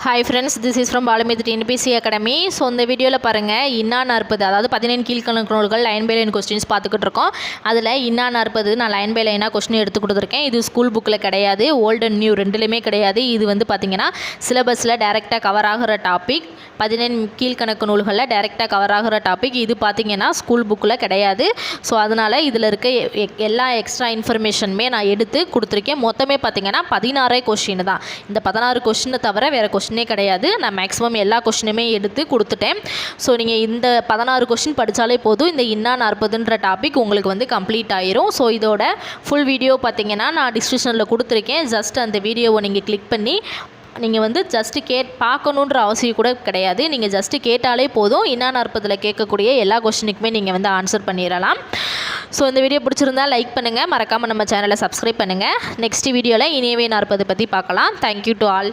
Hi friends, this is from Balamith TNPSC academy. So இந்த வீடியோவில் பாருங்கள், இன்னா நாற்பது, அதாவது 15 கீழ்கணக்கு நூல்கள் லைன் பை லைன் கொஸ்டின்ஸ் பார்த்துக்கிட்டு இருக்கோம். அதில் இன்னா நாற்பது நான் லைன் பை லைனாக கொஸ்டின் எடுத்து கொடுத்துருக்கேன். இது ஸ்கூல் புக்கில் கிடையாது, ஓல்டு அண்ட் நியூ ரெண்டுலேயுமே கிடையாது. இது வந்து பார்த்திங்கன்னா சிலபஸில் டேரெக்டாக கவர் ஆகிற டாபிக். 15 கீழ்கணக்கு நூல்களில் டேரெக்டாக கவர் ஆகிற டாபிக் இது பார்த்திங்கன்னா ஸ்கூல் புக்கில் கிடையாது. ஸோ அதனால் இதில் இருக்க எல்லா எக்ஸ்ட்ரா இன்ஃபர்மேஷனுமே நான் எடுத்து கொடுத்துருக்கேன். மொத்தமே பார்த்திங்கன்னா 16 கொஸ்டின் தான். இந்த 16 கொஸ்டினை தவிர வேறு கொஸ்டினே கிடையாது. நான் மேக்ஸிமம் எல்லா கொஸ்டினுமே எடுத்து கொடுத்துட்டேன். ஸோ நீங்கள் இந்த 16 கொஸ்டின் படித்தாலே போதும், இந்த இன்னா 40ன்ற டாபிக் உங்களுக்கு வந்து கம்ப்ளீட் ஆயிரும். ஸோ இதோட ஃபுல் வீடியோ பார்த்திங்கன்னா நான் டிஸ்கிரிப்ஷனில் கொடுத்துருக்கேன். ஜஸ்ட் அந்த வீடியோவை நீங்கள் கிளிக் பண்ணி நீங்கள் வந்து ஜஸ்ட்டு பார்க்கணுன்ற அவசியம் கூட கிடையாது. நீங்கள் ஜஸ்ட்டு கேட்டாலே போதும், இன்னா 40ல் கேட்கக்கூடிய எல்லா கொஸ்டினுக்குமே நீங்கள் வந்து ஆன்சர் பண்ணிடலாம். ஸோ இந்த வீடியோ பிடிச்சிருந்தால் லைக் பண்ணுங்கள், மறக்காமல் நம்ம சேனலை சப்ஸ்கிரைப் பண்ணுங்கள். நெக்ஸ்ட் வீடியோவில் இனியவே 40 பற்றி பார்க்கலாம். Thank you to all.